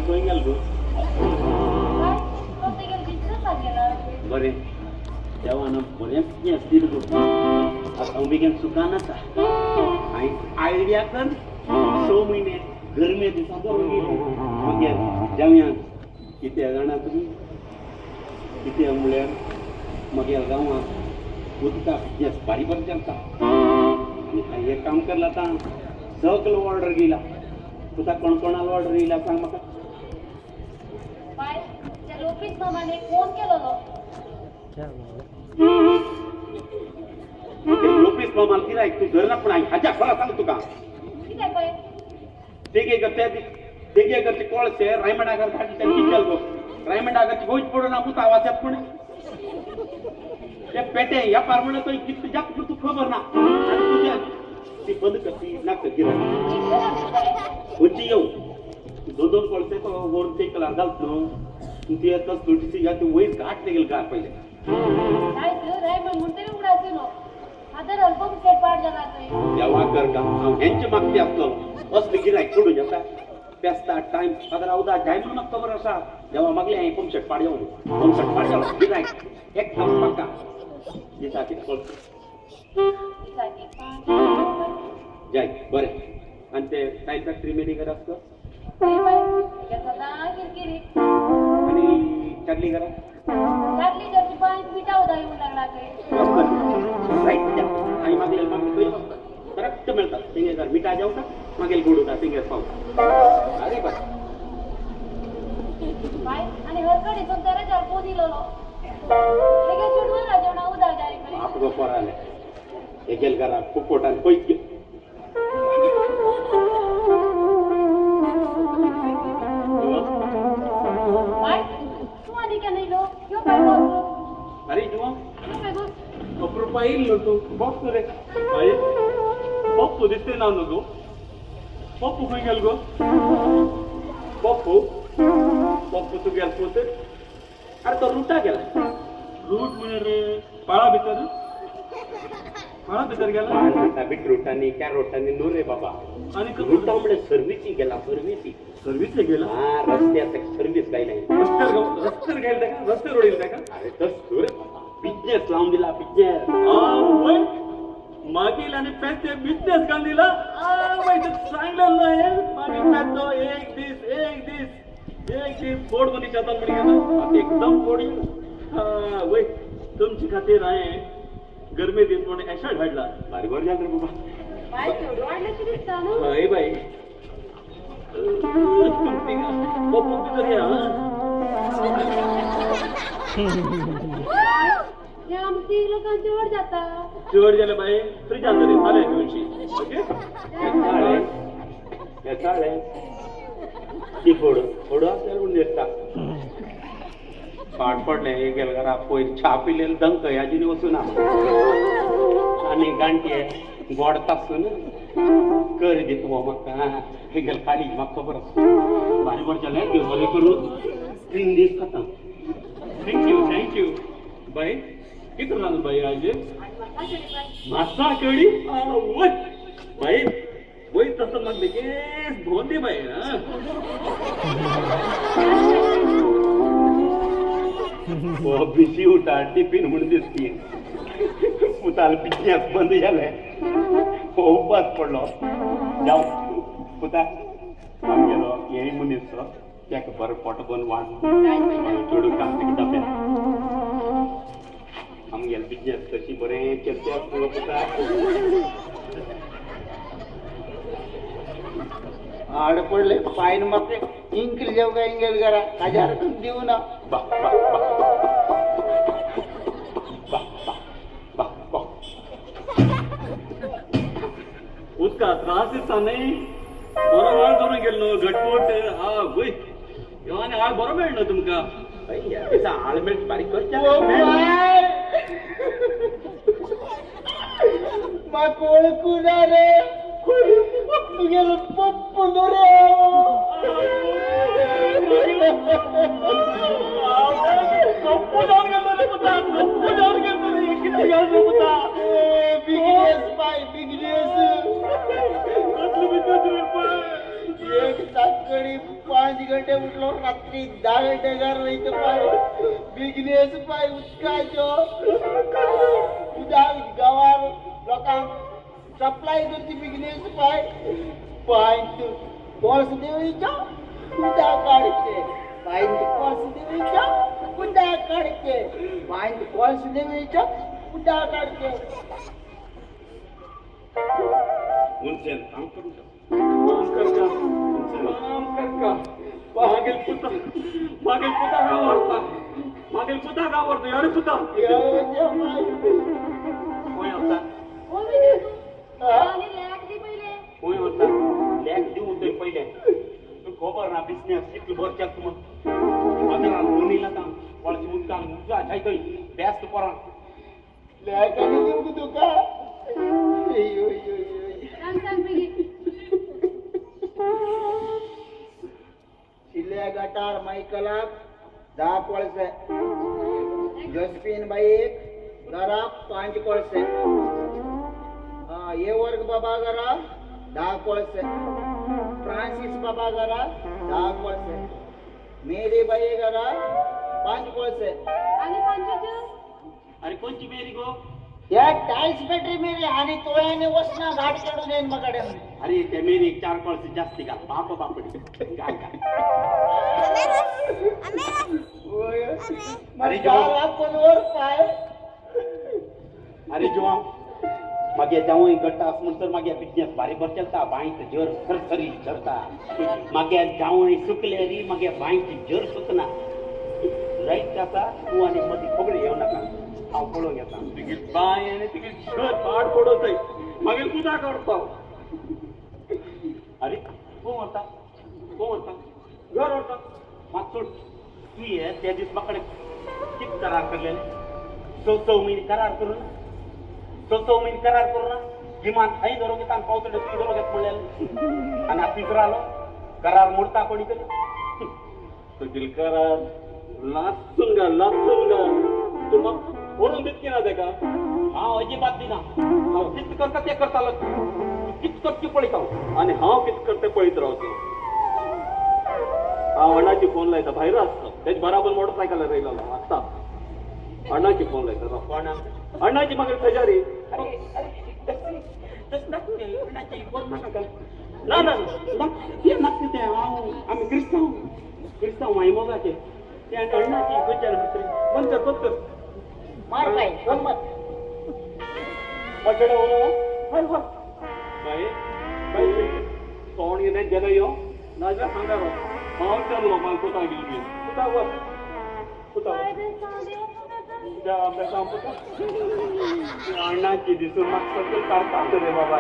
खंय गेल गो बरें देवान बरें पियेंस दिल गो आतां हांव बेगीन सुकान आसा हांवें आयडिया कर 6 म्हयने गरमे दिसा करून गेली मागीर जावया कितें जाणा तुमी कितें म्हळ्यार मागीर गांवांत उदकाक पियेंस बारी बरें चलता आनी हांवें एक काम करलां आतां सगळो ऑर्डर गेला तुका कोण कोणालो ऑर्डर येयला सांग म्हाका लोकेश मामाने फोन केलेलो लोकेश मामाल गिरायक तू धरना पण हाज्या खरा सांग तुका कितें पळय देगेकरचे कोळसे रायमंडागर घाटी त्यांनी विकल गो रायमंडागरची गोंयच पडून आपूत आवाजात पण ते पेटे ह्या पारमणे तो कितले जास्त तू खबर ना आणि तुझ्या ती बंद करती नाक गिरायक खंयची येऊ 2 कोळसे तो वरून ते कलर घालत न्हू तू ती येतच थोडीशी या ती वयर काट निघेल का पहिले रायमंड म्हणते उडायचे नो आता अल्बम सेट पाड झाला देवा कर का हांव हेंचे मागती आसलो असले गिरायक सोडून येता पेस्ता टायम अगर उदा टायम म्हाका खबर आसा देवा मागले हांवें पंपशेट पाड येवन पंपशेट पाड जालो गिरायक एक काम म्हाका दिसा कितें करता जाय बरें आनी ते टायल फॅक्टरी मॅनेजर आसता आणि चार्ली घरा चार्ली घरची पाणी पिठा होता येऊन लागला राईट आणि मागेल मागणी करेक्ट मिळतात तिंगे जर मिठा जाऊ का मागेल गोड होता तिंगे पावता अरे बस बाय आणि हरकडे पण त्याला चार पो दिलेलो लगेच सोडून राजवणा उधार जारी करे आप गो पोराले एकेल घरा खूप पोटान पयस अरे जुआ अप्रूप येईल तू बघतो रे पप्पू दिसते ना नको पप्पू खंय गेल गो पप्पू पप्पू तू गेल पोत अरे तो रुटा गेला रूट म्हणजे पाळा भितर गेला बीट रुटांनी त्या रोटांनी नो रे बाबा आणि रुटा म्हणजे सर्व्हिसी गेला सर्व्हिस गेला हा रस्त्यात सर्व्हिस गायला रस्त्यावर गेला का रस्त्यावर येईल का अरे तस रे बिझनेस लावून दिला बिझनेस मागील आणि पेते बिझनेस का दिला चांगलं नाही मागील पेतो एक दिस फोड कोणी शेतात म्हणे गेला एकदम फोडी हा वय तुमची खातीर आहे गरमी दिन म्हणून अशा घडला भारी बर झालं रे बाबा बाई बाई पप्पू तिथं घ्या आमची लोकांची ओढ जाता चढ झालं बाई फ्रीज आणलं रे दिवशी ओके चालेल ती फोडू आपल्याला म्हणून देता पाठ पडले गेलं घरा पोय चहा पिलेलं दंक याजीने वसून आणि गांठी गोड तासून कर देतो म्हाका हे गेल खाली म्हाका खबर आसा भारी बरें जालें देव बरें करून 3 दीस खतम थँक्यू बाय किती रांदून बाई आज मासा कडी वय बाई वय तसं मग बेगीन धुवून दे बाई बिशी उठा टिफिन म्हणून दिसती पुताल बिझनेस बंद झाले उपास पडलो जाऊ पुता गेलो ये मनीस त्याक बरं पोट बंद वाण चोडू काम डब्यात आमगेल बिझनेस कशी बरें चलते आसलो पुता आड पडले पायन मागते इंकल जाऊ का इंगेल करा हजार देऊ ना उसका त्रास दिसता नाही बरो वाळ करून गेलो घटमुट हा वय आणि आळ बरो मेळ ना तुमका आळ मेळ बारीक करता माको ओळखू ना रे तुगेलो पप्पू नो रे पप्पू जाऊन गेलो रे पुता पप्पू जाऊन गेलो रे किती गेलो पुता बिगनेस बाय बिगनेस कसली बिझनेस रे पण एक साकडी 5 घंटे उठलो रात्री 10 घंटे घर रहित पाय बिझनेस पाय उचकायचो उद्या गावार लोकांक सप्लाय करची बिझनेस पाय पाय कोर्स देवीचो उद्या काढचे पाय कोर्स देवीचो उद्या काढचे पाय कोर्स देवीचो उद्या काढचे उनसे काम करू शकतो मागील पुता गावरता अरे पुता कोण होता कोण विचार तू आणि लॅक दे पहिले कोण होता लॅक देऊ ते पहिले तू खबर ना बिझनेस किती बरच्या तू आता कोणीला का कोणाची मुद्दा मुद्दा जायतोय बेस्ट परा लॅकाने देऊ तुका सांग पहिले शिल्या गटार मायकला 10 कोळसे जसपिन बाईक घरा 5 कोळसे ये वर्ग बाबा घरा 10 कोळसे फ्रांसिस बाबा घरा 10 कोळसे मेरी बाई घरा 5 कोळसे आणि पंचायत अरे कोणची बेरी गो या टाइल्स बॅटरी मेरी आणि तोयाने वसना घाट चढून येईन मगाडे अरे ते मेरी 4 कॉल्स जास्ती का बाप बापडी काय काय अरे जावा कोणवर पाय अरे जेव्हा मागे जाऊन गट्टा असं तर मागे बिझनेस भारी भर चलता बाईक जर खरखरी झरता मागे जाऊन सुकले री मागे बाईक जर सुकना राईट आता तू आणि मध्ये पगडे येऊ नका हाव पळून घेता तिकीट बाय आणि तिकीट शर्ट पाड पडत आहे मागे तुझा करतो अरे कोण होता घर होता मागचोड तू ये त्या दिवस माकडे किती करार करलेले 6 महिने करार करू ना 6 महिने करार करू ना किमान थाई धरो घेता आणि पावतडे ती धरो घेत पडलेले आणि आता तिसरा आलो करार मोडता कोणी कधी तो दिल करार लाचून गा तू मग फोडून देत की ना ते का हा अजिबात दिना हा कित करता ते करता कित करती पळीत आहो आणि हा कित करते पळीत राहतो हा अण्णाची फोन लायता बाहेर असतं त्याची बराबर मोटरसायकल राहिला आता अण्णाची फोन लायता अण्णाची मग शेजारी आम्ही क्रिस्ताव माई मोगाचे ते अण्णाची विचार बंद कर मार पाय गंमत पटडे बाई तोंड येणे गेलं यो नाजरा सांगा हाव चाललो मला कुठा गेली कुठा अण्णाची दिसून मग सगळं काढता रे बाबा